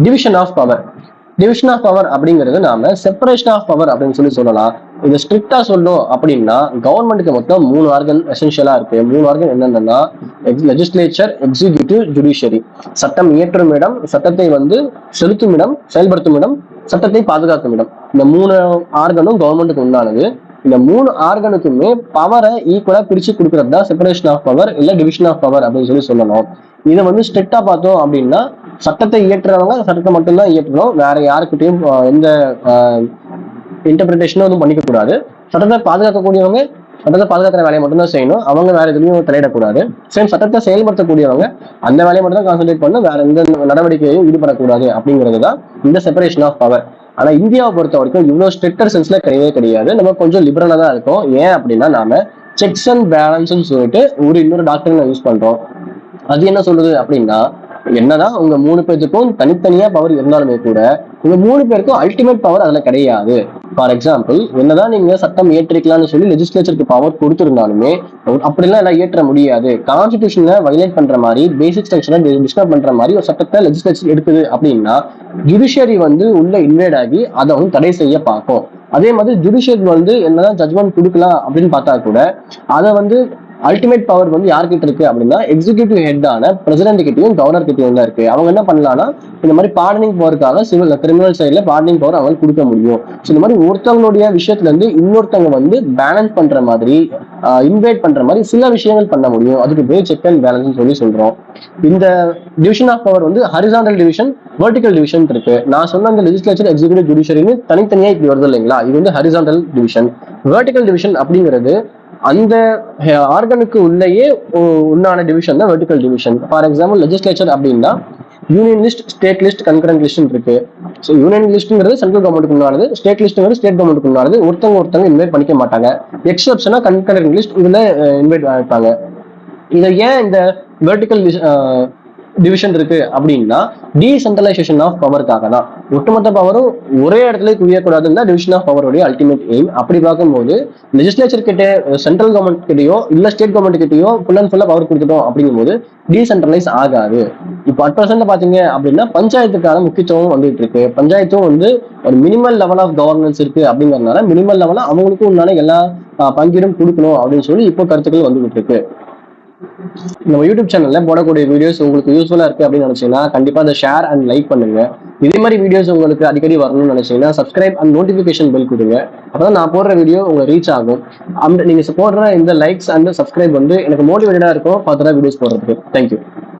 Division of power. Division of power அப்படிங்கிறது நாம separation of power அப்படின்னு சொல்லலாம். இது ஸ்ட்ரிக்டா சொல்லும் அப்படின்னா கவர்மெண்ட்டுக்கு மொத்தம் 3 ஆர்கன் எசென்ஷியலா இருக்கு. 3 ஆர்கன் என்னென்னா லெஜிஸ்லேச்சர், எக்ஸிக்யூட்டிவ், ஜுடிஷியரி. சட்டம் இயற்றும் இடம், சட்டத்தை செலுத்தும் இடம், செயல்படுத்தும் இடம், சட்டத்தை பாதுகாக்கும் இடம். இந்த 3 ஆர்கனும் கவர்மெண்ட்டுக்கு உண்டானது. இந்த 3 ஆர்கனுக்குமே பவரை ஈக்குவலா பிரிச்சு கொடுக்கறது தான் செப்பரேஷன் ஆஃப் பவர் இல்ல டிவிஷன் ஆஃப் பவர் அப்படின்னு சொல்லணும். இதை ஸ்ட்ரிக்டா பார்த்தோம் அப்படின்னா சட்டத்தை இயற்றுறவங்க சட்டத்தை மட்டும்தான் இயற்றணும். வேற யாருக்கிட்டையும் எந்த இன்டர்பிரிட்டேஷனும் எதுவும் பண்ணிக்க கூடாது. சட்டத்தை பாதுகாக்கக்கூடியவங்க சட்டத்தை பாதுகாக்கிற வேலையை மட்டும்தான் செய்யணும். அவங்க வேற எதுலையும் தலையிடக்கூடாது. சேம் சட்டத்தை செயல்படுத்தக்கூடியவங்க அந்த வேலையை மட்டும் தான் கான்சென்ட்ரேட் பண்ணணும். வேற எந்த நடவடிக்கையும் ஈடுபடக்கூடாது அப்படிங்கிறது தான் இந்த செப்பரேஷன் ஆஃப் பவர். ஆனா இந்தியாவை பொறுத்த வரைக்கும் இவ்வளவு ஸ்ட்ரிக்டர் சென்ஸ்ல கிடையவே கிடையாது. நம்ம கொஞ்சம் லிபரலா தான் இருக்கும். ஏன் அப்படின்னா நாம செக்ஸ் அண்ட் பேலன்ஸ் சொல்லிட்டு இன்னொரு டாக்டர் யூஸ் பண்றோம். அது என்ன சொல்லுது அப்படின்னா என்னதான் உங்க 3 பேருக்கும் தனித்தனியா பவர் இருந்தாலுமே கூட உங்க 3 பேருக்கும் அல்டிமேட் பவர் அதுல கிடையாது. ஃபார் எக்ஸாம்பிள் என்னதான் நீங்க சட்டம் ஏற்றிக்கலாம்னு சொல்லி லெஜிஸ்லேச்சருக்கு பவர் கொடுத்திருந்தாலுமே அப்படிலாம் எல்லாம் ஏற்ற முடியாது. கான்ஸ்டிடியூஷனை வயலேட் பண்ற மாதிரி, பேசிக் ஸ்ட்ரக்சரை டிஸ்டர்ப் பண்ற மாதிரி ஒரு சட்டத்தை லெஜிஸ்லேச்சர் எடுக்குது அப்படின்னா ஜுடிஷியரி உள்ள இன்வேட் ஆகி அதை தடை செய்ய பார்க்கும். அதே மாதிரி ஜுடிஷியரி என்னதான் ஜட்ஜ்மெண்ட் கொடுக்கலாம் அப்படின்னு பார்த்தா கூட அதை அல்டிமேட் பவர் யார்கிட்ட இருக்கு அப்படின்னா எக்ஸிகியூட்டிவ் ஹெட்டான பிரசிடென்ட் கிட்டையும் கவர்னர் கிட்டையும் தான் இருக்கு. அவங்க என்ன பண்ணலாம்னா இந்த மாதிரி பார்டனிங் பவருக்காக கிரிமினல் சைட்ல பார்டனிங் பவர் அவங்க கொடுக்க முடியும். இந்த மாதிரி ஒருத்தவங்களுடைய விஷயத்துல இன்னொருத்தவங்க பேலன்ஸ் பண்ற மாதிரி, இன்வைட் பண்ற மாதிரி சில விஷயங்கள் பண்ண முடியும். அதுக்கு பேர் செக் அண்ட் பேலன்ஸ் சொல்றோம். இந்த division of power horizontal division, vertical division இருக்கு. நான் சொன்ன அந்த லெஜிஸ்லேச்சர், எக்ஸிகியூட்டிவ், ஜுடிஷியரின்னு தனித்தனியா இப்படி வருது இல்லைங்களா? இது ஹரிசாண்டல் டிவிஷன். வெர்டிகல் டிவிஷன் அப்படிங்கிறது அந்த ஆர்கனுக்கு உள்ளேயே உண்டான டிவிஷன் தான் vertical division. For example legislature அப்படின்னா union list, state list, concurrent list இருக்கு. ஸோ யூனியன் லிஸ்ட்ங்கிறது சென்ட்ரல் கவர்மெண்ட்டுக்கு உண்டானது, ஸ்டேட் லிஸ்ட்ங்கிறது ஸ்டேட் கவர்மெண்ட்டுக்கு உண்டானது. ஒருத்தவங்க இன்வைட் பண்ணிக்க மாட்டாங்க. எக்ஸப்ஷனா கன்கரண்ட் லிஸ்ட் இதுல இன்வைட் ஆகிப்பாங்க. இதை ஏன் இந்த வெர்டிகல் டிவிஷன் இருக்கு அப்படின்னா டீசென்ட்ரலைசேஷன் ஆஃப் பவருக்காக தான். ஒட்டுமொத்த பவரும் ஒரே இடத்துல குவியக்கூடாதுன்னு தான் டிவிஷன் ஆஃப் பவருடைய அல்டிமேட் எய்ம். அப்படி பார்க்கும்போது லெஜிஸ்லேச்சர் கிட்ட சென்ட்ரல் கவர்மெண்ட் கிட்டயோ இல்ல ஸ்டேட் கவர்மெண்ட் கிட்டயோ ஃபுல் அண்ட் ஃபுல்லா பவர் கொடுத்துட்டோம் அப்படிங்கும்போது டீசென்ட்ரலைஸ் ஆகாது. இப்போ அட் பிரசன்ட் பாத்தீங்க அப்படின்னா பஞ்சாயத்துக்கான முக்கியத்துவம் வந்துட்டு இருக்கு. பஞ்சாயத்தும் ஒரு மினிமல் லெவல் ஆஃப் கவர்னன்ஸ் இருக்கு அப்படிங்கறதுனால மினிமல் லெவலா அவங்களுக்கும் உண்டான எல்லா பங்கீடும் கொடுக்கணும் அப்படின்னு சொல்லி இப்போ கருத்துக்கள் வந்துகிட்டு இருக்கு. நம்ம யூடியூப் சேனல்ல போடக்கூடிய வீடியோஸ் உங்களுக்கு யூஸ்ஃபுல்லா இருக்கு அப்படின்னு நினைச்சீங்கன்னா கண்டிப்பா அதை ஷேர் அண்ட் லைக் பண்ணுங்க. இதே மாதிரி வீடியோஸ் உங்களுக்கு அடிக்கடி வரணும்னு நினைச்சீங்கன்னா சப்ஸ்கிரைப் அண்ட் நோட்டிபிகேஷன் பெல் கொடுங்க. அப்பதான் நான் போடுற வீடியோ உங்களுக்கு ரீச் ஆகும். நீங்க போடுற இந்த லைக்ஸ் அண்ட் சப்ஸ்கிரைப் எனக்கு மோட்டிவேட்டடா இருக்கும் ஃபர்தரா வீடியோஸ் போடுறதுக்கு. தேங்க்யூ.